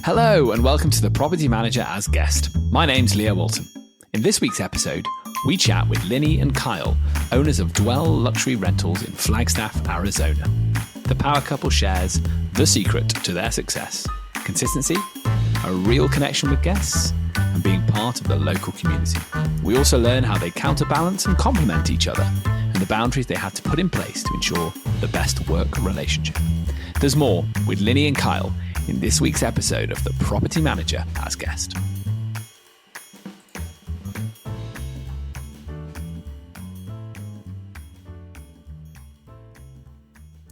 Hello and welcome to the Property Manager as Guest. My name's Leo Walton. In this week's episode, we chat with Linnie and Kyle, owners of Dwell Luxury Rentals in Flagstaff, Arizona. The power couple shares the secret to their success: consistency, a real connection with guests, and being part of the local community. We also learn how they counterbalance and complement each other and the boundaries they had to put in place to ensure the best work relationship. There's more with Linnie and Kyle in this week's episode of The Property Manager as Guest.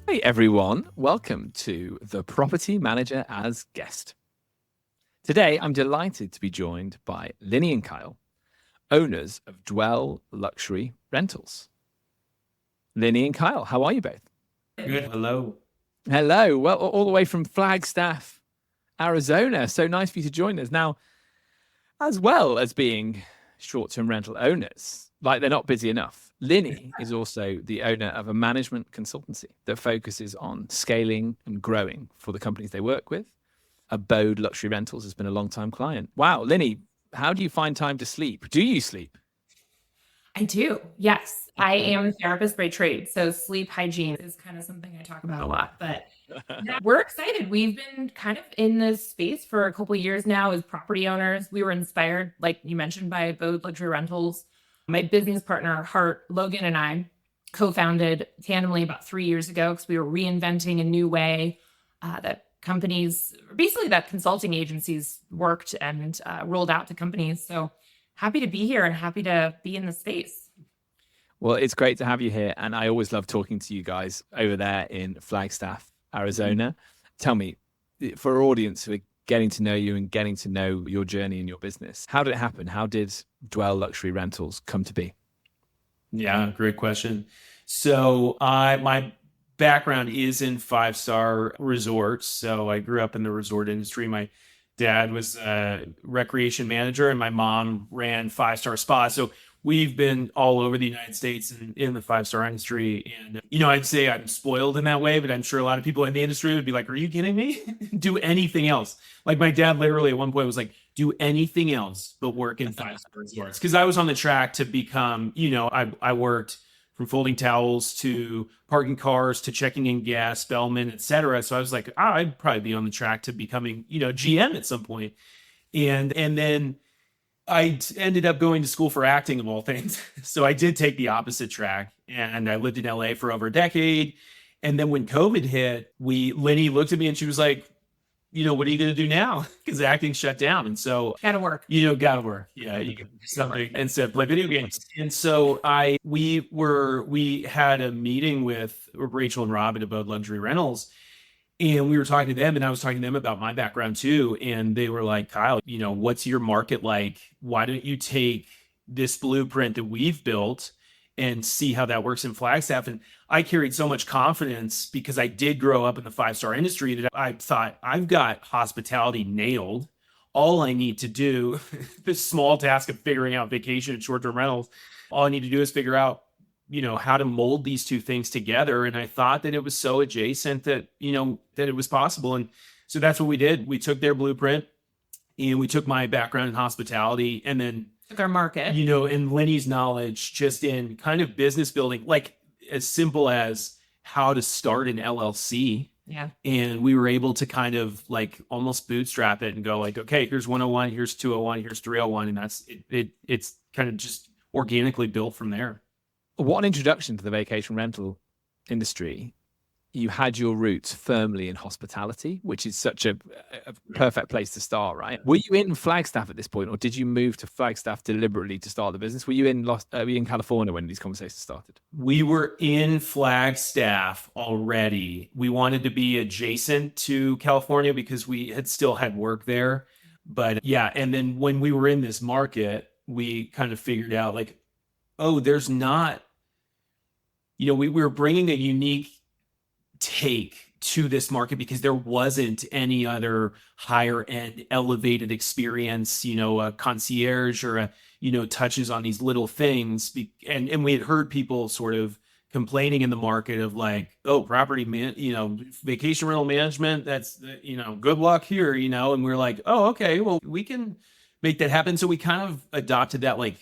Hey everyone, welcome to The Property Manager as Guest. Today I'm delighted to be joined by Linnie and Kyle, owners of Dwell Luxury Rentals. Linnie and Kyle, how are you both? Good. Hello. Hello. Well, all the way from Flagstaff, Arizona. So nice for you to join us. Now, as well as being short-term rental owners, like they're not busy enough, Linnie is also the owner of a management consultancy that focuses on scaling and growing for the companies they work with. Abode Luxury Rentals has been a long-time client. Wow. Linnie, how do you find time to sleep? Do you sleep? I do. Yes. I am a therapist by trade. So sleep hygiene is kind of something I talk about a lot, but we're excited. We've been kind of in this space for a couple of years now as property owners. We were inspired, like you mentioned, by Abode Luxury Rentals. My business partner, Hart, Logan, and I co-founded tandemly about 3 years ago because we were reinventing a new way that companies, basically that consulting agencies worked and rolled out to companies. So happy to be here and happy to be in the space. Well, it's great to have you here. And I always love talking to you guys over there in Flagstaff, Arizona. Tell me, for our audience who are getting to know you and getting to know your journey in your business, how did it happen? How did Dwell Luxury Rentals come to be? Yeah, great question. So my background is in five-star resorts. So I grew up in the resort industry. My dad was a recreation manager and my mom ran five-star spas. So we've been all over the United States and in the five-star industry. And, I'd say I'm spoiled in that way, but I'm sure a lot of people in the industry would be like, are you kidding me? Do anything else. Like my dad literally at one point was like, do anything else but work in five-star resorts. Because I was on the track to become, I worked from folding towels to parking cars to checking in gas, bellman, et cetera. So I was like, I'd probably be on the track to becoming, GM at some point. And then I ended up going to school for acting of all things. So I did take the opposite track and I lived in LA for over a decade. And then when COVID hit, Linnie looked at me and she was like, what are you going to do now? Because acting shut down. And so Gotta work. Gotta work. Yeah. You can do something instead play video games. And so we had a meeting with Rachel and Rob at Abode Luxury Rentals. And we were talking to them and I was talking to them about my background too. And they were like, Kyle, what's your market like? Why don't you take this blueprint that we've built and see how that works in Flagstaff? And I carried so much confidence because I did grow up in the five-star industry that I thought I've got hospitality nailed. All I need to do, this small task of figuring out vacation and short-term rentals, all I need to do is figure out how to mold these two things together. And I thought that it was so adjacent that, that it was possible. And so that's what we did. We took their blueprint and we took my background in hospitality and then Took our market. And Linnie's knowledge just in kind of business building, like as simple as how to start an LLC. Yeah. And we were able to kind of like almost bootstrap it and go like, okay, here's 101, here's 201, here's 301. And that's it. It's kind of just organically built from there. What an introduction to the vacation rental industry. You had your roots firmly in hospitality, which is such a perfect place to start, right? Were you in Flagstaff at this point, or did you move to Flagstaff deliberately to start the business? Were you in California when these conversations started? We were in Flagstaff already. We wanted to be adjacent to California because we had still had work there. But yeah, and then when we were in this market, we kind of figured out like, oh, there's not, we were bringing a unique take to this market because there wasn't any other higher end elevated experience, a concierge or touches on these little things. And we had heard people sort of complaining in the market of like, oh, vacation rental management, that's, good luck here, and we're like, oh, okay, well, we can make that happen. So we kind of adopted that, like,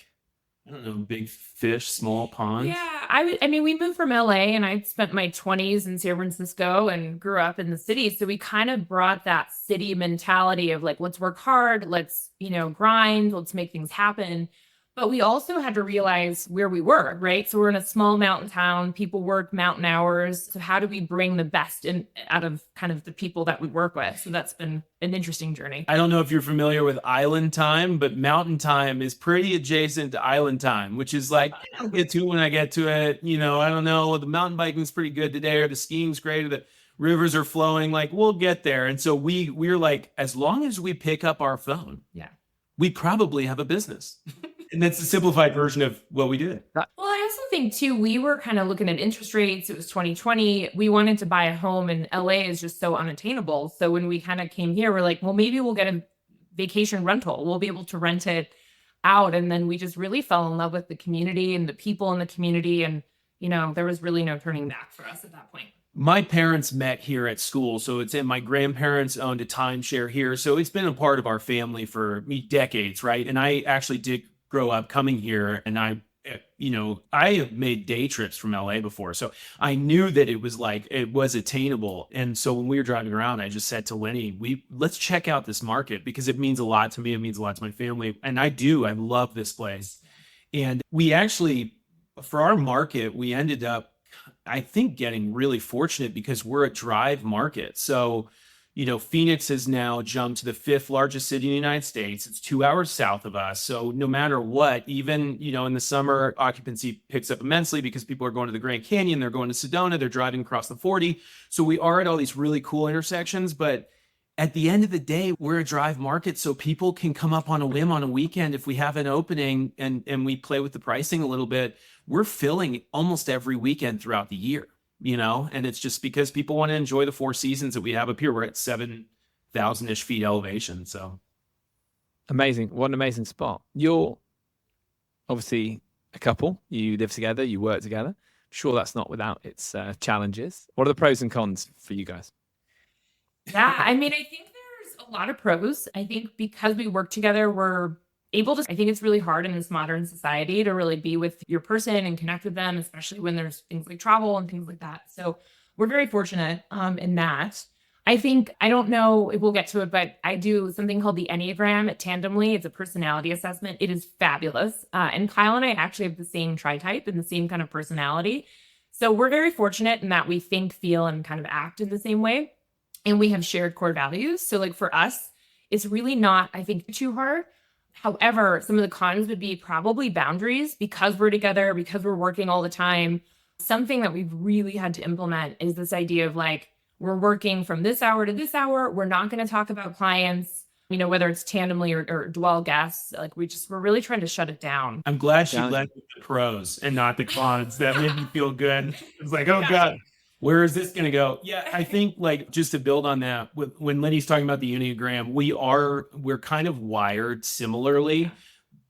I don't know, big fish, small pond. Yeah, I mean, we moved from LA and I spent my 20s in San Francisco and grew up in the city. So we kind of brought that city mentality of like, let's work hard, let's, grind, let's make things happen. But we also had to realize where we were, right? So we're in a small mountain town. People work mountain hours. So how do we bring the best out of kind of the people that we work with? So that's been an interesting journey. I don't know if you're familiar with island time, but mountain time is pretty adjacent to island time, which is like, I'll get to it when I get to it. I don't know, the mountain biking's pretty good today, or the skiing's great, or the rivers are flowing. Like, we'll get there. And so we're like, as long as we pick up our phone, we probably have a business. And that's the simplified version of what we did. Well, I also think too, we were kind of looking at interest rates. It was 2020. We wanted to buy a home, and LA is just so unattainable. So when we kind of came here, we're like, well, maybe we'll get a vacation rental. We'll be able to rent it out. And then we just really fell in love with the community and the people in the community. And, there was really no turning back for us at that point. My parents met here at school. So my grandparents owned a timeshare here. So it's been a part of our family for decades, right? And I actually did grow up coming here, and I have made day trips from LA before. So I knew that it was attainable. And so when we were driving around, I just said to Linnie, let's check out this market, because it means a lot to me. It means a lot to my family. And I love this place. And we actually, for our market, we ended up, I think, getting really fortunate because we're a drive market. So, Phoenix has now jumped to the 5th largest city in the United States. It's 2 hours south of us. So no matter what, even, in the summer, occupancy picks up immensely because people are going to the Grand Canyon, they're going to Sedona, they're driving across the 40. So we are at all these really cool intersections. But at the end of the day, we're a drive market. So people can come up on a whim on a weekend. If we have an opening and we play with the pricing a little bit, we're filling almost every weekend throughout the year. And it's just because people want to enjoy the 4 seasons that we have up here. We're at 7,000-ish feet elevation. So amazing. What an amazing spot. You're obviously a couple. You live together, you work together. I'm sure that's not without its challenges. What are the pros and cons for you guys? Yeah, I mean, I think there's a lot of pros. I think because we work together, we're able to, I think it's really hard in this modern society to really be with your person and connect with them, especially when there's things like travel and things like that. So we're very fortunate in that. I think, I don't know if we'll get to it, but I do something called the Enneagram at Tandemly. It's a personality assessment. It is fabulous. And Kyle and I actually have the same tri-type and the same kind of personality. So we're very fortunate in that we think, feel, and kind of act in the same way. And we have shared core values. So like for us, it's really not, I think, too hard. However, some of the cons would be probably boundaries because we're together, because we're working all the time. Something that we've really had to implement is this idea of like, we're working from this hour to this hour. We're not going to talk about clients, whether it's Tandemly or Dwell guests. Like we're really trying to shut it down. I'm glad she led with the pros and not the cons. That made me feel good. It's like, oh God, where is this going to go? Yeah, I think like just to build on that, when Linnie's talking about the Enneagram, we're kind of wired similarly,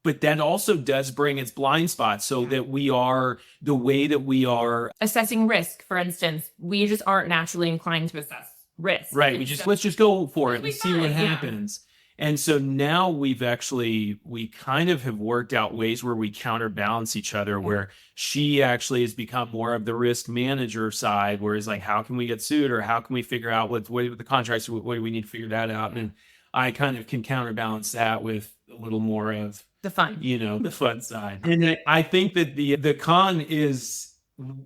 but that also does bring its blind spots so that we are the way that we are assessing risk. For instance, we just aren't naturally inclined to assess risk. Right. Let's just go for it and see what happens. And so now we kind of have worked out ways where we counterbalance each other, where she actually has become more of the risk manager side, where it's like, how can we get sued, or how can we figure out what the contracts, what do we need to figure that out? And I kind of can counterbalance that with a little more of the fun, the fun side. And I think that the con is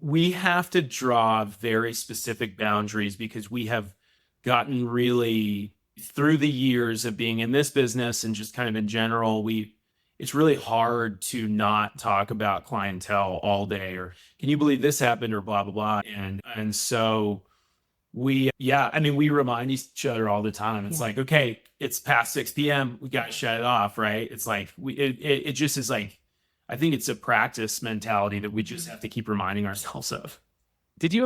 we have to draw very specific boundaries because we have gotten really, through the years of being in this business and just kind of in general, it's really hard to not talk about clientele all day, or can you believe this happened, or blah, blah, blah. And so we remind each other all the time. It's like, okay, it's past 6 p.m. We got to shut it off. Right. It's like, it just is like, I think it's a practice mentality that we just have to keep reminding ourselves of. Did either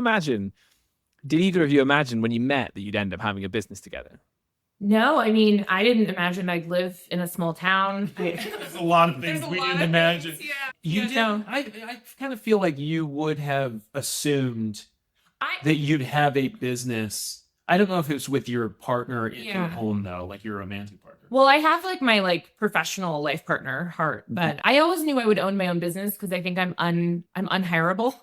of you imagine when you met that you'd end up having a business together? No, I mean, I didn't imagine I'd live in a small town. There's a lot of There's things a we lot didn't of imagine. things, yeah. You Yeah, did. no. I kind of feel like you would have assumed I that you'd have a business. I don't know if it was with your partner in Yeah. home though, like your romantic partner. Well, I have like my like professional life partner heart, but I always knew I would own my own business because I think I'm unhireable.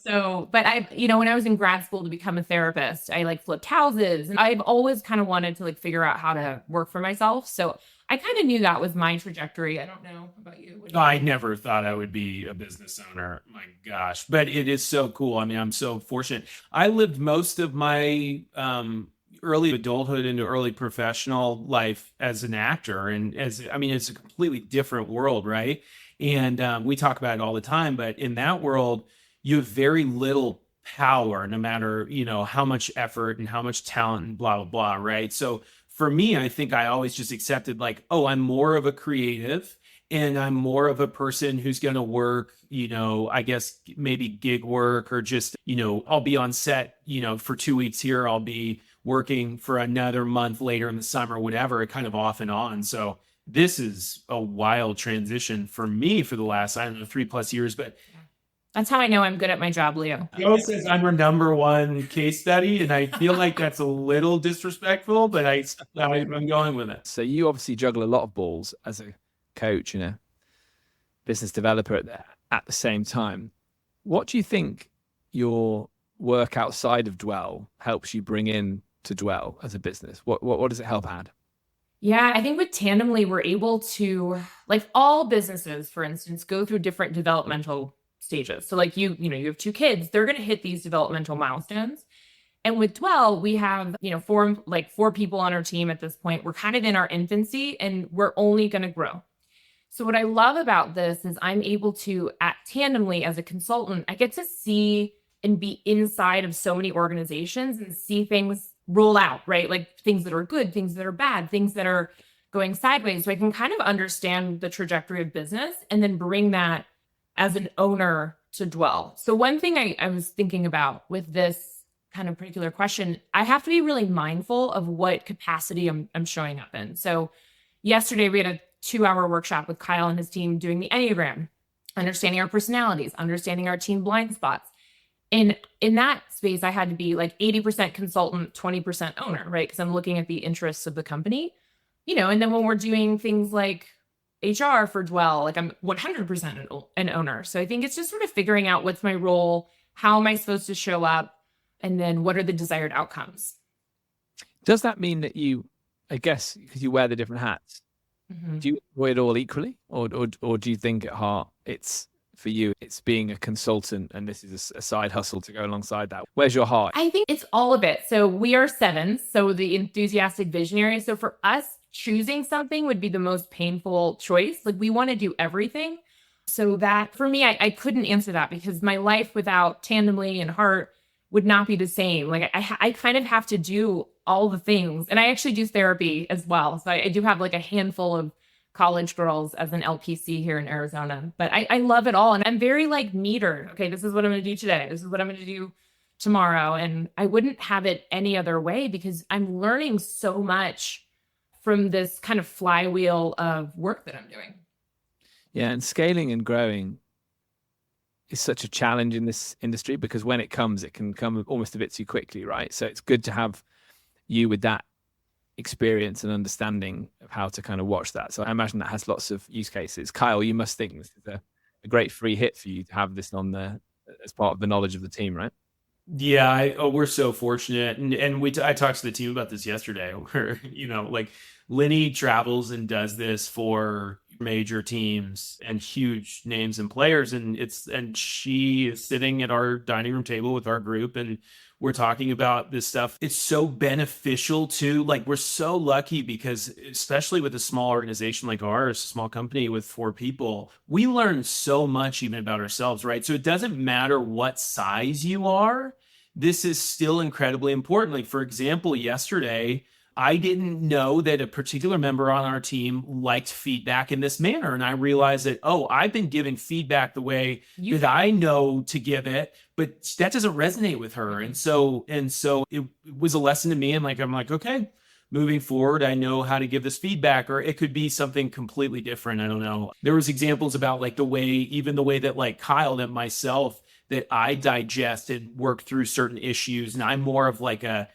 So, but when I was in grad school to become a therapist, I like flipped houses and I've always kind of wanted to like figure out how to work for myself. So I kind of knew that was my trajectory. I don't know about you. What do you I think? never thought I would be a business owner. My gosh. But it is so cool. I mean, I'm so fortunate. I lived most of my early adulthood into early professional life as an actor. And it's a completely different world, right? And we talk about it all the time. But in that world, you have very little power, no matter, how much effort and how much talent and blah, blah, blah, right? So for me, I think I always just accepted like, oh, I'm more of a creative and I'm more of a person who's going to work, I guess maybe gig work or just, I'll be on set, for 2 weeks here. I'll be working for another month later in the summer, whatever, kind of off and on. So this is a wild transition for me for the last, I don't know, 3+ years, but That's how I know I'm good at my job, Leo. Joe says I'm her number one case study, and I feel like that's a little disrespectful, but I'm going with it. So you obviously juggle a lot of balls as a coach and a business developer at the same time. What do you think your work outside of Dwell helps you bring in to Dwell as a business? What does it help add? Yeah, I think with Tandemly, we're able to, like all businesses, for instance, go through different developmental stages. So like you have 2 kids, they're going to hit these developmental milestones. And with Dwell, we have, four people on our team at this point. We're kind of in our infancy and we're only going to grow. So what I love about this is I'm able to, at Tandemly as a consultant, I get to see and be inside of so many organizations and see things roll out, right? Like things that are good, things that are bad, things that are going sideways. So I can kind of understand the trajectory of business and then bring that as an owner to Dwell. So one thing I was thinking about with this kind of particular question, I have to be really mindful of what capacity I'm showing up in. So yesterday we had a 2-hour workshop with Kyle and his team doing the Enneagram, understanding our personalities, understanding our team blind spots. And in that space, I had to be like 80% consultant, 20% owner, right? Because I'm looking at the interests of the company, and then when we're doing things like HR for Dwell, like I'm 100% an owner. So I think it's just sort of figuring out what's my role, how am I supposed to show up, and then what are the desired outcomes. Does that mean that you, I guess, because you wear the different hats, do you enjoy it all equally, or do you think at heart it's for you, it's being a consultant and this is a side hustle to go alongside that? Where's your heart? I think it's all of it. So we are 7, so the enthusiastic visionary. So for us, choosing something would be the most painful choice. Like we want to do everything. So that for me, I couldn't answer that because my life without Tandemly and Heart would not be the same. Like I kind of have to do all the things. And I actually do therapy as well. So I do have like a handful of college girls as an LPC here in Arizona, but I love it all. And I'm very like metered. Okay, this is what I'm going to do today. This is what I'm going to do tomorrow. And I wouldn't have it any other way because I'm learning so much from this kind of flywheel of work that I'm doing. Yeah, and scaling and growing is such a challenge in this industry because when it can come almost a bit too quickly, right? So it's good to have you with that experience and understanding of how to kind of watch that. So I imagine that has lots of use cases. Kyle, you must think this is a great free hit for you to have this on there as part of the knowledge of the team, right? Yeah, we're so fortunate, and I talked to the team about this yesterday. Where like Linnie travels and does this for major teams and huge names and players, and she is sitting at our dining room table with our group, and we're talking about this stuff. It's so beneficial to like we're so lucky because especially with a small organization like ours, a small company with 4 people, we learn so much even about ourselves, right? So it doesn't matter what size you are. This is still incredibly important. Like for example, yesterday, I didn't know that a particular member on our team liked feedback in this manner. And I realized that, I've been giving feedback the way that I know to give it, but that doesn't resonate with her. And so it was a lesson to me. And I'm like, okay, moving forward, I know how to give this feedback, or it could be something completely different. I don't know. There was examples about like the way that like Kyle and myself, that I digest and work through certain issues. And I'm more of like a,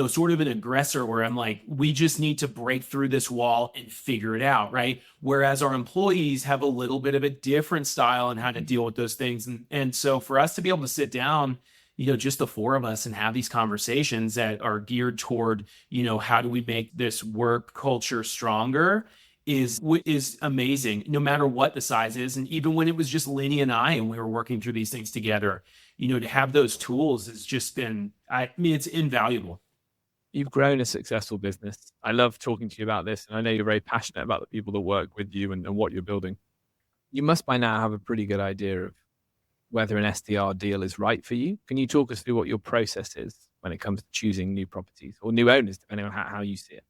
sort of an aggressor where I'm like, we just need to break through this wall and figure it out. Right. Whereas our employees have a little bit of a different style on how to deal with those things. And so for us to be able to sit down, just the four of us and have these conversations that are geared toward, how do we make this work culture stronger is amazing, no matter what the size is. And even when it was just Linnie and I, and we were working through these things together, to have those tools has just been, it's invaluable. You've grown a successful business. I love talking to you about this. And I know you're very passionate about the people that work with you and what you're building. You must by now have a pretty good idea of whether an STR deal is right for you. Can you talk us through what your process is when it comes to choosing new properties or new owners, depending on how you see it?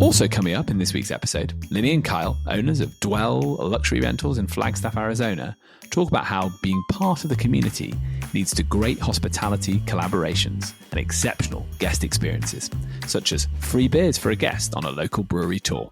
Also coming up in this week's episode, Linnie and Kyle, owners of Dwell Luxury Rentals in Flagstaff, Arizona, talk about how being part of the community leads to great hospitality collaborations and exceptional guest experiences, such as free beers for a guest on a local brewery tour.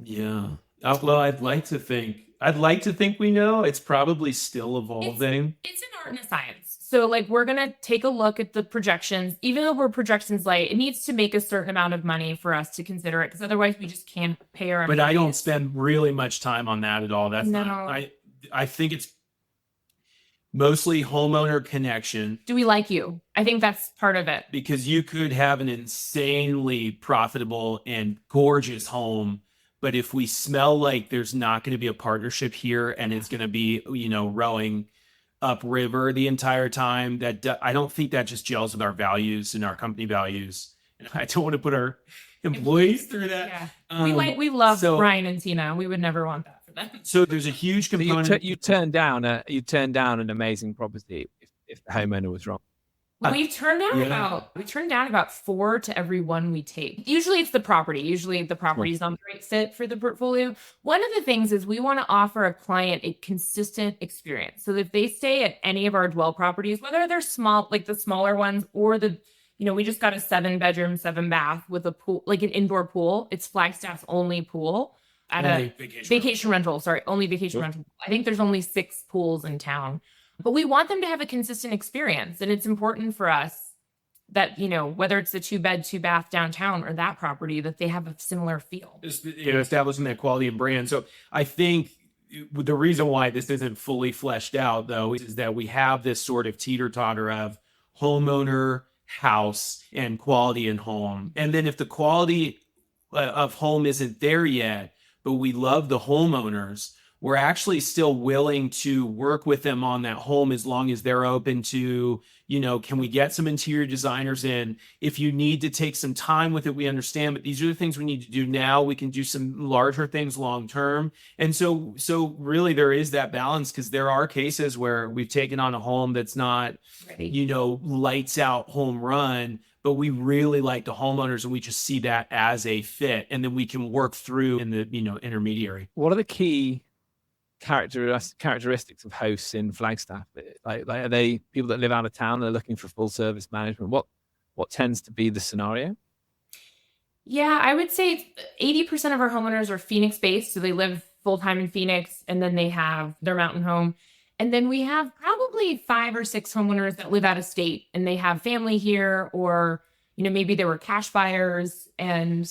Yeah. Well, I'd like to think we know. It's probably still evolving. It's an art and a science. So like we're going to take a look at the projections. Even though we're projections light, it needs to make a certain amount of money for us to consider it, because otherwise we just can't pay our employees. But I don't spend really much time on that at all. I think it's mostly homeowner connection. Do we like you? I think that's part of it. Because you could have an insanely profitable and gorgeous home, but if we smell like there's not going to be a partnership here and it's going to be, rowing upriver the entire time, I don't think that just gels with our values and our company values. And I don't want to put our employees through that. Yeah. We love Ryan and Tina. We would never want that for them. So there's a huge component. You turned down an amazing property if the homeowner was wrong. We've turned down about 4 to every one we take. Usually it's the property. Usually the property is not the right fit for the portfolio. One of the things is we want to offer a client a consistent experience. So if they stay at any of our Dwell properties, whether they're small, like the smaller ones, or we just got a 7-bedroom, 7-bath with a pool, like an indoor pool. It's Flagstaff's only pool at a vacation rental. Sorry, only vacation rental. I think there's only 6 pools in town. But we want them to have a consistent experience. And it's important for us that, whether it's the 2-bed, 2-bath downtown or that property, that they have a similar feel. Establishing that quality of brand. So I think the reason why this isn't fully fleshed out, though, is that we have this sort of teeter-totter of homeowner, house, and quality in home. And then if the quality of home isn't there yet, but we love the homeowners, we're actually still willing to work with them on that home as long as they're open to, can we get some interior designers in? If you need to take some time with it, we understand, but these are the things we need to do now. We can do some larger things long term. And so really there is that balance, because there are cases where we've taken on a home that's not, lights out home run, but we really like the homeowners and we just see that as a fit. And then we can work through in the, intermediary. What are the key characteristics of hosts in Flagstaff? Like are they people that live out of town, they're looking for full service management? What tends to be the scenario? Yeah, I would say 80% of our homeowners are Phoenix based, so they live full-time in Phoenix, and then they have their mountain home. And then we have probably 5 or 6 homeowners that live out of state and they have family here, or maybe they were cash buyers, and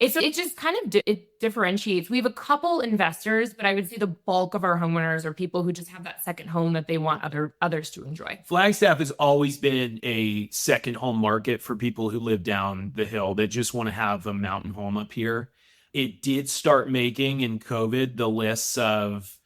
it just kind of it differentiates. We have a couple investors, but I would say the bulk of our homeowners are people who just have that second home that they want others to enjoy. Flagstaff has always been a second home market for people who live down the hill that just want to have a mountain home up here. It did start making in COVID the lists of,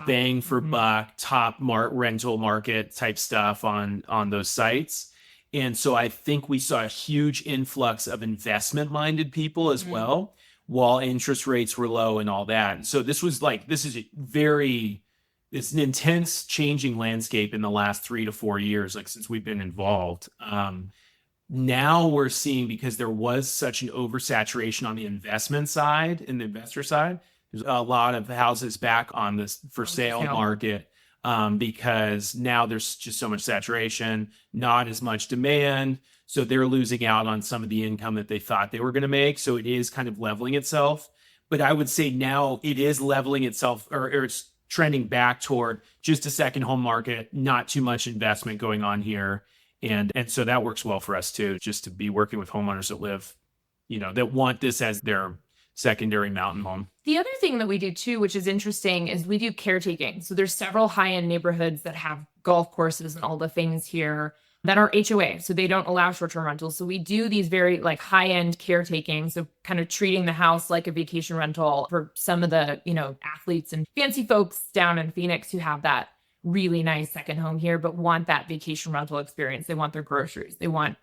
bang for buck, top rental market type stuff on those sites. And so I think we saw a huge influx of investment-minded people as well, while interest rates were low and all that. So it's an intense changing landscape in the last 3 to 4 years, since we've been involved. Now we're seeing, because there was such an oversaturation on the investment side and the investor side, there's a lot of houses back on this for sale market. because now there's just so much saturation, not as much demand. So they're losing out on some of the income that they thought they were going to make. So it is kind of leveling itself. But I would say now it is leveling itself, or it's trending back toward just a second home market, not too much investment going on here. And so that works well for us too, just to be working with homeowners that live, that want this as their secondary mountain home. The other thing that we do too, which is interesting, is we do caretaking. So there's several high-end neighborhoods that have golf courses and all the things here that are HOA. So they don't allow short-term rentals. So we do these very like high-end caretaking. So kind of treating the house like a vacation rental for some of the, athletes and fancy folks down in Phoenix who have that really nice second home here, but want that vacation rental experience. They want their groceries. They want,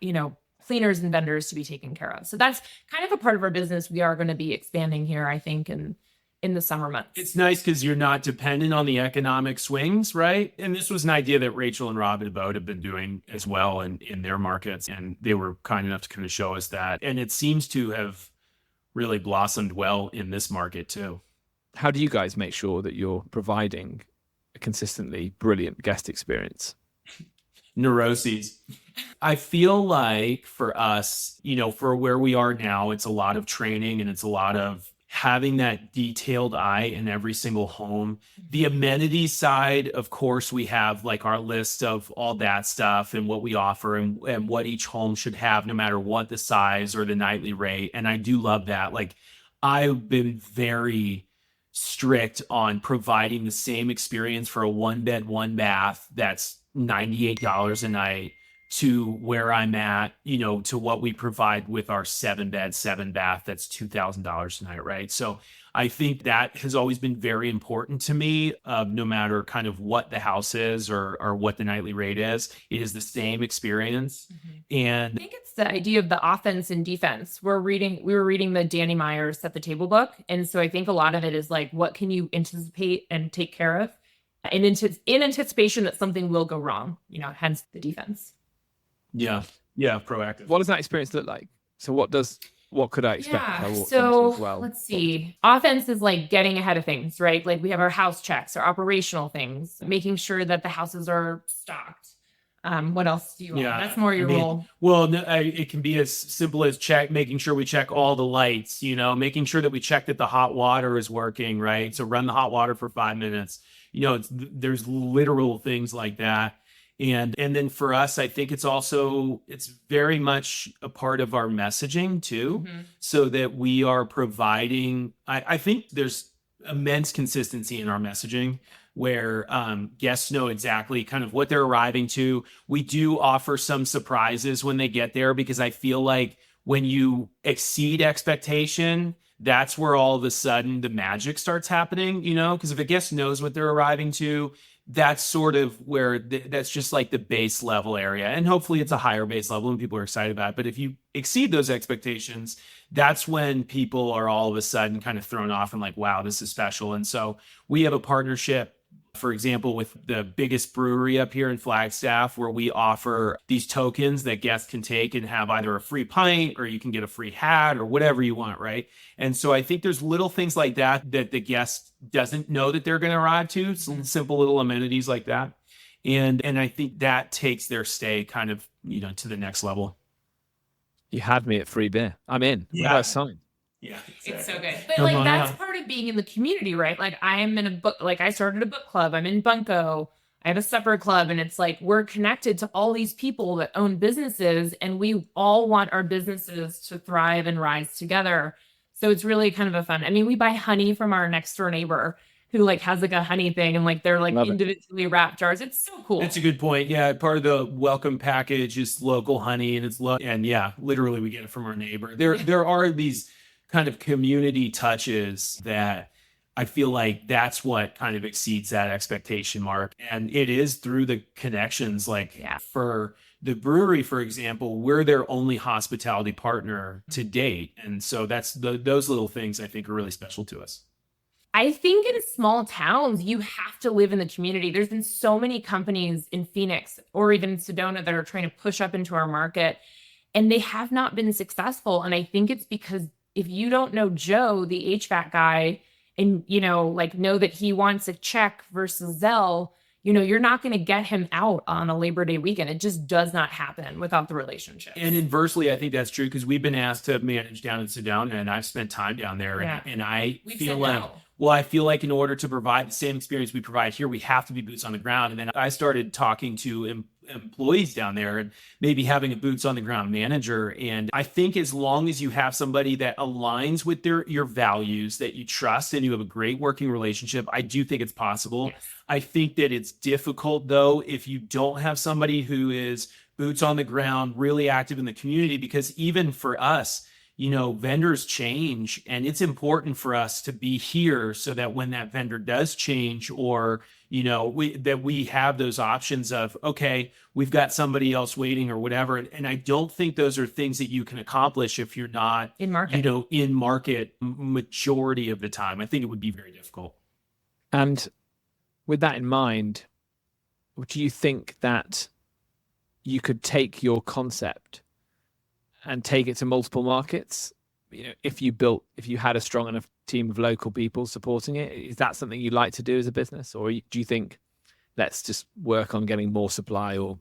cleaners and vendors to be taken care of. So that's kind of a part of our business we are going to be expanding here, I think, in the summer months. It's nice because you're not dependent on the economic swings, right? And this was an idea that Rachel and Rob and Boat have been doing as well in their markets. And they were kind enough to kind of show us that. And it seems to have really blossomed well in this market too. How do you guys make sure that you're providing a consistently brilliant guest experience? Neuroses. I feel like for us, for where we are now, it's a lot of training and it's a lot of having that detailed eye in every single home. The amenity side, of course, we have like our list of all that stuff and what we offer and what each home should have, no matter what the size or the nightly rate. And I do love that. Like, I've been very strict on providing the same experience for a 1-bed, 1-bath that's $98 a night to where I'm at, to what we provide with our 7-bed, 7-bath, that's $2,000 a night, right? So I think that has always been very important to me, no matter kind of what the house is or what the nightly rate is. It is the same experience. Mm-hmm. And I think it's the idea of the offense and defense. We were reading the Danny Meyer Set the Table book. And so I think a lot of it is like, what can you anticipate and take care of? In anticipation that something will go wrong, hence the defense. Yeah, proactive. What does that experience look like? So what could I expect? Yeah, so let's see. Offense is like getting ahead of things, right? Like we have our house checks, our operational things, making sure that the houses are stocked. What else do you want? That's more your role. Well, no, it can be as simple as making sure we check all the lights, making sure that we check that the hot water is working, right? So run the hot water for 5 minutes. There's literal things like that. And then for us, I think it's very much a part of our messaging too, so that we are providing, I think there's immense consistency in our messaging where guests know exactly kind of what they're arriving to. We do offer some surprises when they get there, because I feel like when you exceed expectation, that's where all of a sudden the magic starts happening, because if a guest knows what they're arriving to, that's sort of where that's just like the base level area. And hopefully it's a higher base level and people are excited about it. But if you exceed those expectations, that's when people are all of a sudden kind of thrown off and like, wow, this is special. And so we have a partnership, for example, with the biggest brewery up here in Flagstaff, where we offer these tokens that guests can take and have either a free pint or you can get a free hat or whatever you want, right? And so I think there's little things like that the guest doesn't know that they're going to arrive to, some simple little amenities like that. And I think that takes their stay kind of, to the next level. You had me at free beer. I'm in. Yeah. What a sign. Yeah, exactly. It's so good. But that's part of being in the community, right? Like I am in a book, like I started a book club. I'm in Bunko. I have a supper club, and it's like we're connected to all these people that own businesses, and we all want our businesses to thrive and rise together. So it's really kind of a fun. I mean, we buy honey from our next door neighbor who like has like a honey thing, and like they're like individually wrapped jars. It's so cool. That's a good point. Yeah, part of the welcome package is local honey, and it's and yeah, literally we get it from our neighbor. There are these kind of community touches that I feel like that's what kind of exceeds that expectation mark. And it is through the connections. For the brewery, for example, we're their only hospitality partner to date. And so that's those little things I think are really special to us. I think in small towns, you have to live in the community. There's been so many companies in Phoenix or even in Sedona that are trying to push up into our market, and they have not been successful. And I think it's because if you don't know Joe, the HVAC guy, and, know that he wants a check versus Zelle, you're not going to get him out on a Labor Day weekend. It just does not happen without the relationship. And inversely, I think that's true because we've been asked to manage down in Sedona, and I've spent time down there. Yeah. And I We've feel said like, no. well, I feel like in order to provide the same experience we provide here, we have to be boots on the ground. And then I started talking to employees down there and maybe having a boots on the ground manager. And I think as long as you have somebody that aligns with your values, that you trust, and you have a great working relationship, I do think it's possible. Yes. I think that it's difficult, though, if you don't have somebody who is boots on the ground, really active in the community, because even for us, vendors change, and it's important for us to be here so that when that vendor does change, or, we have those options of, okay, we've got somebody else waiting or whatever. And I don't think those are things that you can accomplish if you're not In market. in market majority of the time. I think it would be very difficult. And with that in mind, do you think that you could take your concept and take it to multiple markets? If you had a strong enough team of local people supporting it, is that something you'd like to do as a business? Or do you think let's just work on getting more supply, or,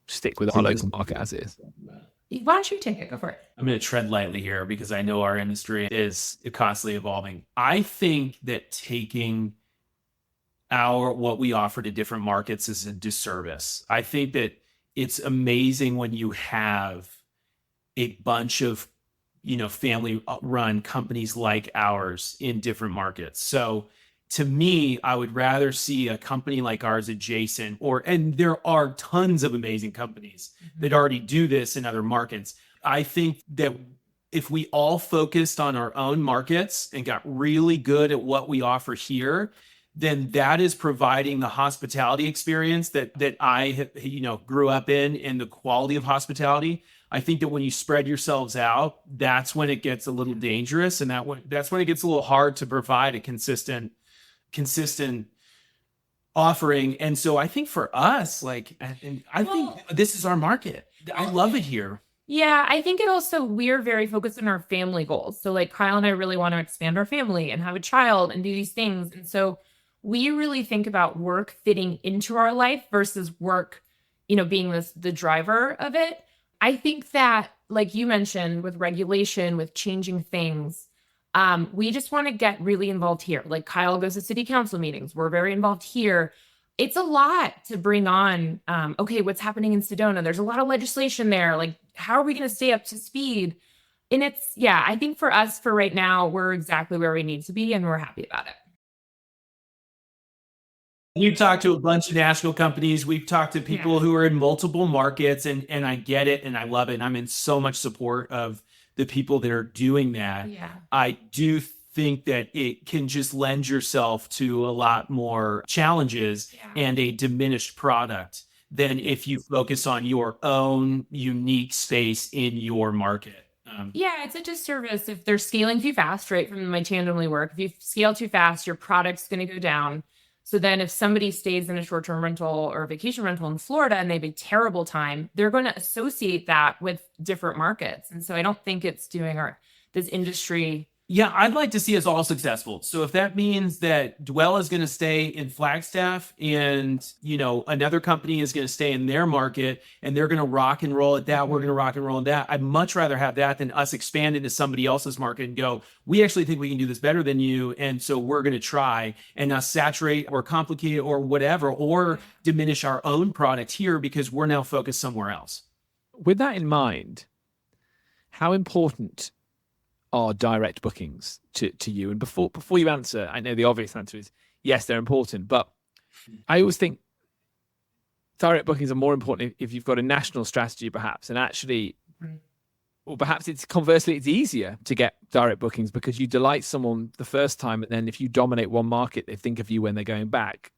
stick with our local market as it is? Why don't you take it? Go for it. I'm going to tread lightly here because I know our industry is constantly evolving. I think that taking what we offer to different markets is a disservice. I think that it's amazing when you have a bunch of, family run companies like ours in different markets. So to me, I would rather see a company like ours adjacent, and there are tons of amazing companies that already do this in other markets. I think that if we all focused on our own markets and got really good at what we offer here, then that is providing the hospitality experience that I grew up in, and the quality of hospitality. I think that when you spread yourselves out, that's when it gets a little dangerous, and that's when it gets a little hard to provide a consistent offering. And so I think for us, think this is our market. I love it here. Yeah, I think we're very focused on our family goals. So like Kyle and I really want to expand our family and have a child and do these things. And so we really think about work fitting into our life versus work, being the driver of it. I think that, like you mentioned, with regulation, with changing things, we just want to get really involved here. Like Kyle goes to city council meetings. We're very involved here. It's a lot to bring on. Okay, what's happening in Sedona? There's a lot of legislation there. Like, how are we going to stay up to speed? And I think for us, for right now, we're exactly where we need to be, and we're happy about it. You talk to a bunch of national companies. We've talked to people who are in multiple markets, and I get it, and I love it. And I'm in so much support of the people that are doing that. Yeah. I do think that it can just lend yourself to a lot more challenges and a diminished product than if you focus on your own unique space in your market. It's a disservice if they're scaling too fast, right? From my tandemly work, if you scale too fast, your product's going to go down. So then if somebody stays in a short-term rental or a vacation rental in Florida and they have a terrible time, they're going to associate that with different markets. And so I don't think it's doing this industry. Yeah, I'd like to see us all successful. So if that means that Dwell is going to stay in Flagstaff, and another company is going to stay in their market and they're going to rock and roll at that, we're going to rock and roll at that, I'd much rather have that than us expand into somebody else's market and go, we actually think we can do this better than you, and so we're going to try, and not saturate or complicate or whatever, or diminish our own product here because we're now focused somewhere else. With that in mind, how important are direct bookings to you? And before you answer, I know the obvious answer is yes, they're important, but I always think direct bookings are more important if you've got a national strategy, perhaps, and actually, or perhaps it's conversely, it's easier to get direct bookings because you delight someone the first time, and then if you dominate one market, they think of you when they're going back.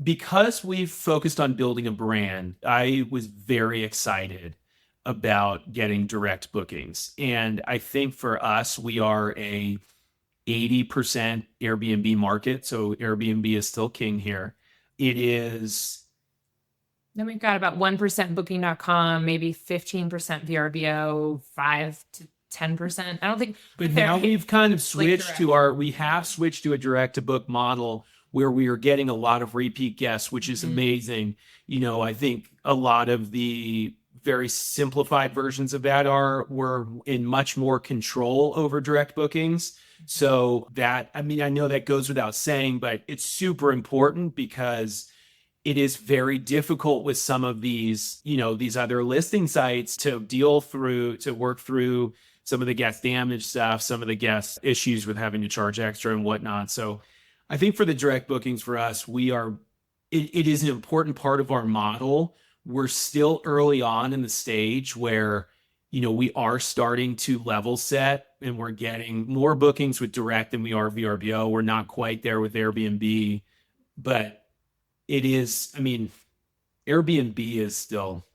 Because we've focused on building a brand, I was very excited about getting direct bookings. And I think for us, we are a 80% Airbnb market. So Airbnb is still king here. It is. Then we've got about 1% booking.com, maybe 15% VRBO, 5 to 10%. I don't think. But now we've kind of switched we have switched to a direct to book model where we are getting a lot of repeat guests, which is amazing. I think a lot of the very simplified versions of that were in much more control over direct bookings. So that, I know that goes without saying, but it's super important because it is very difficult with some of these, these other listing sites to work through some of the guest damage stuff, some of the guest issues with having to charge extra and whatnot. So I think for the direct bookings for us, it is an important part of our model. We're still early on in the stage where, we are starting to level set and we're getting more bookings with direct than we are VRBO. We're not quite there with Airbnb, but it is, Airbnb is still,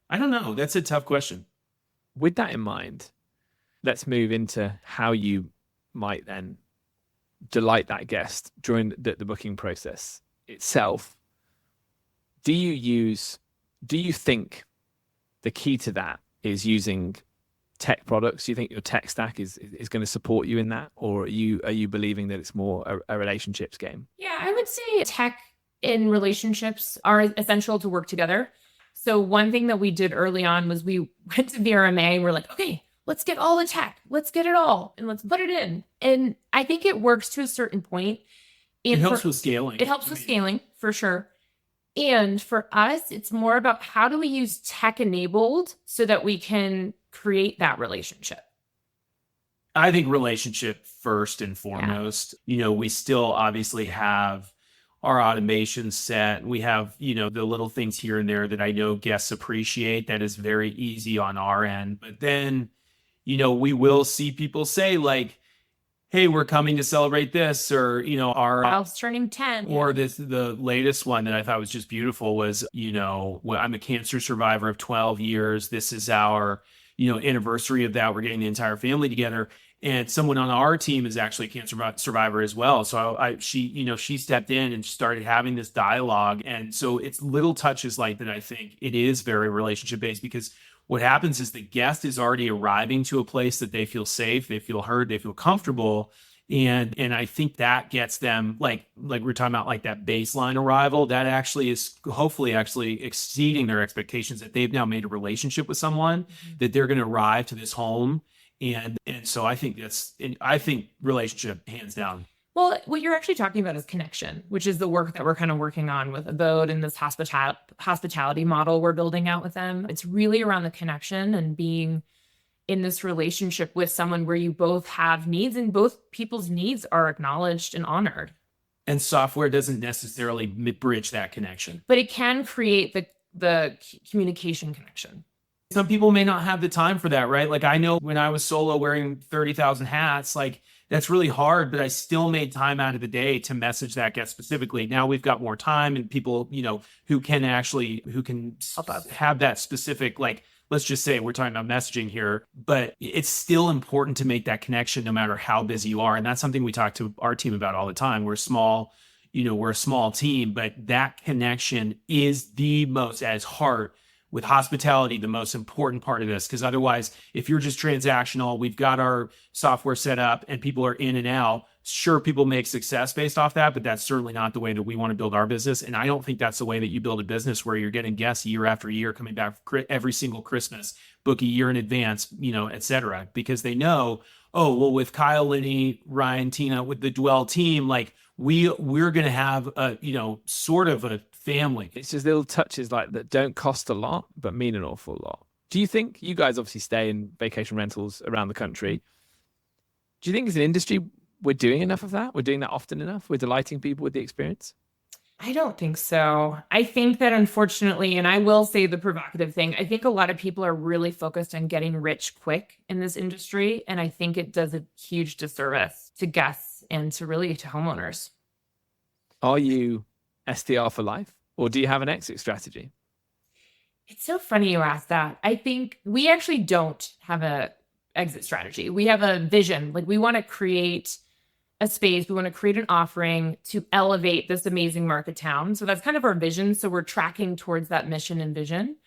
I don't know. That's a tough question. With that in mind, let's move into how you might then delight that guest during the booking process itself. Do you think the key to that is using tech products? Do you think your tech stack is going to support you in that? Or are you believing that it's more a relationships game? Yeah, I would say tech and relationships are essential to work together. So one thing that we did early on was we went to VRMA and we're like, okay, let's get all the tech. Let's get it all and let's put it in. And I think it works to a certain point. It helps with scaling. It helps with scaling for sure. And for us, it's more about how do we use tech enabled so that we can create that relationship. I think relationship first and foremost. We still obviously have our automation set. We have, the little things here and there that I know guests appreciate. That is very easy on our end. But then, we will see people say like, hey, we're coming to celebrate this, or, our house turning 10. Or the latest one that I thought was just beautiful was, I'm a cancer survivor of 12 years. This is our, anniversary of that. We're getting the entire family together. And someone on our team is actually a cancer survivor as well. So she stepped in and started having this dialogue. And so it's little touches like that. I think it is very relationship based, because what happens is the guest is already arriving to a place that they feel safe, they feel heard, they feel comfortable. And I think that gets them, like we're talking about, like that baseline arrival, that actually is hopefully actually exceeding their expectations, that they've now made a relationship with someone, that they're going to arrive to this home. And so I think relationship hands down. Well, what you're actually talking about is connection, which is the work that we're kind of working on with Abode and this hospitality model we're building out with them. It's really around the connection and being in this relationship with someone where you both have needs and both people's needs are acknowledged and honored. And software doesn't necessarily bridge that connection, but it can create the communication connection. Some people may not have the time for that, right? Like I know when I was solo wearing 30,000 hats, like that's really hard, but I still made time out of the day to message that guest specifically. Now we've got more time and people, who can have that specific, like, let's just say we're talking about messaging here, but it's still important to make that connection no matter how busy you are. And that's something we talk to our team about all the time. We're small, we're a small team, but that connection is the most, as heart with hospitality, the most important part of this. Because otherwise, if you're just transactional, we've got our software set up and people are in and out. Sure, people make success based off that, but that's certainly not the way that we want to build our business. And I don't think that's the way that you build a business where you're getting guests year after year coming back every single Christmas, book a year in advance, et cetera, because they know, oh, well, with Kyle, Linnie, Ryan, Tina, with the Dwell team, like we're going to have a, sort of a family. It's just little touches like that don't cost a lot, but mean an awful lot. Do you think, you guys obviously stay in vacation rentals around the country, do you think as an industry, we're doing enough of that? We're doing that often enough? We're delighting people with the experience? I don't think so. I think that unfortunately, and I will say the provocative thing, I think a lot of people are really focused on getting rich quick in this industry. And I think it does a huge disservice to guests and to homeowners. Are you STR for life, or do you have an exit strategy? It's so funny you asked that. I think we actually don't have a exit strategy. We have a vision. Like we want to create a space. We want to create an offering to elevate this amazing market town. So that's kind of our vision. So we're tracking towards that mission and vision.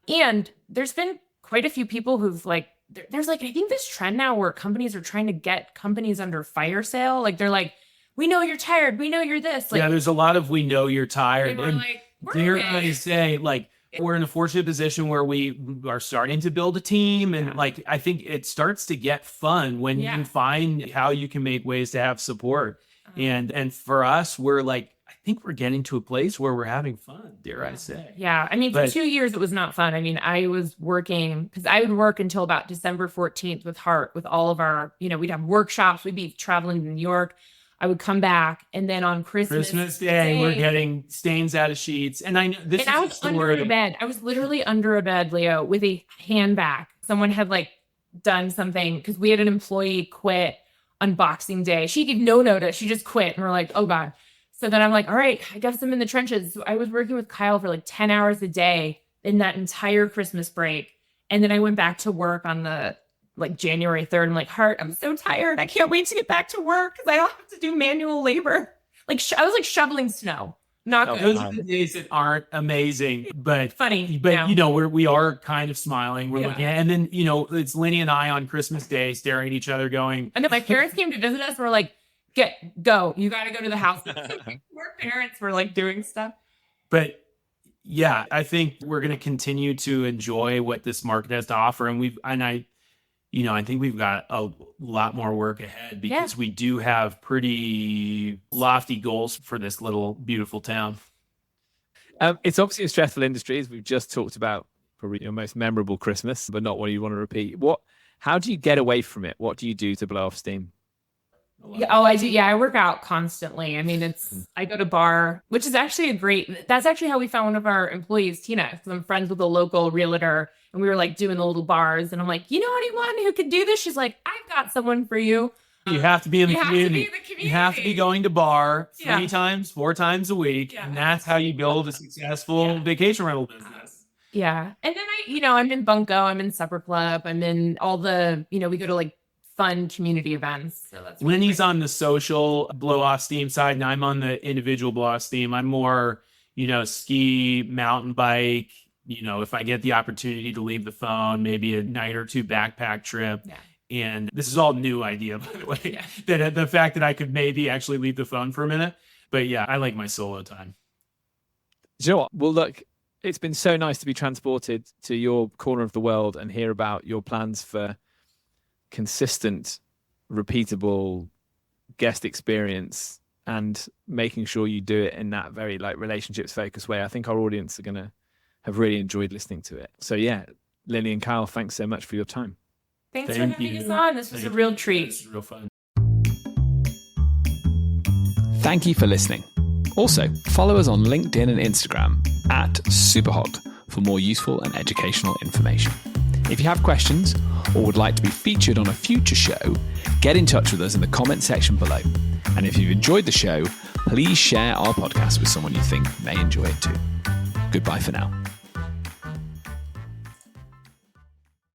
And there's been quite a few people who've there's I think this trend now where companies are trying to get companies under fire sale. Like they're like, we know you're tired. We know you're this. Like, yeah, there's a lot of we know you're tired. they were And like, we're dare okay. I say, like, we're in a fortunate position where we are starting to build a team. And like, I think it starts to get fun when Yeah. you find how you can make ways to have support. And for us, we're like, I think we're getting to a place where we're having fun, dare I say. Yeah. I mean, for But- 2 years, it was not fun. I mean, I was working because I would work until about December 14th with Heart, with all of our, we'd have workshops. We'd be traveling to New York. I would come back. And then on Christmas Day, we're getting stains out of sheets. And I know this and I is was a under story. a bed. I was literally under a bed, Leo, with a handbag. Someone had like done something because we had an employee quit on Boxing Day. She gave no notice. She just quit. And we're like, oh God. So then I'm like, all right, I guess I'm in the trenches. So I was working with Kyle for like 10 hours a day in that entire Christmas break. And then I went back to work on the like January 3rd. I'm like, Heart, I'm so tired. I can't wait to get back to work because I don't have to do manual labor. Like I was like shoveling snow. Not good. Those are the days that aren't amazing, but Funny. But we are kind of smiling. We're Yeah. looking at, and then it's Linnie and I on Christmas Day staring at each other, going, And then my parents came to visit us and were like, go. You got to go to the house. More parents were like doing stuff. But yeah, I think we're going to continue to enjoy what this market has to offer, and I think we've got a lot more work ahead because we do have pretty lofty goals for this little beautiful town. It's obviously a stressful industry, as we've just talked about. Probably your most memorable Christmas, but not one you want to repeat. How do you get away from it? What do you do to blow off steam? Yeah, I do. Yeah, I work out constantly. I mean, I go to bar, which is actually that's actually how we found one of our employees, Tina, because I'm friends with a local realtor and we were like doing the little bars. And I'm like, you know anyone who could do this? She's like, I've got someone for you. You have to be in the You have to community. be in the community. You have to be going to bar Yeah. 4 times a week. Yeah. And that's how you build a successful vacation rental business. Yeah. And then I'm in Bunko, I'm in Supper Club, I'm in all the, we go to like fun community events. So that's really Linnie's great. on the social blow off steam side, and I'm on the individual blow off steam. I'm more, ski, mountain bike. If I get the opportunity to leave the phone, maybe a night or two backpack trip. Yeah. And this is all new idea, by the way. Yeah. That the fact that I could maybe actually leave the phone for a minute. But yeah, I like my solo time. Do you know what? Well, look, it's been so nice to be transported to your corner of the world and hear about your plans for consistent, repeatable guest experience and making sure you do it in that very like relationships focused way. I think our audience are going to have really enjoyed listening to it. So yeah, Linnie and Kyle, thanks so much for your time. Thanks for Thank having you. us on. This was a Thank real you. treat. This is real fun. Thank you for listening. Also, follow us on LinkedIn and Instagram @Superhot for more useful and educational information. If you have questions or would like to be featured on a future show, get in touch with us in the comment section below. And if you've enjoyed the show, please share our podcast with someone you think may enjoy it too. Goodbye for now.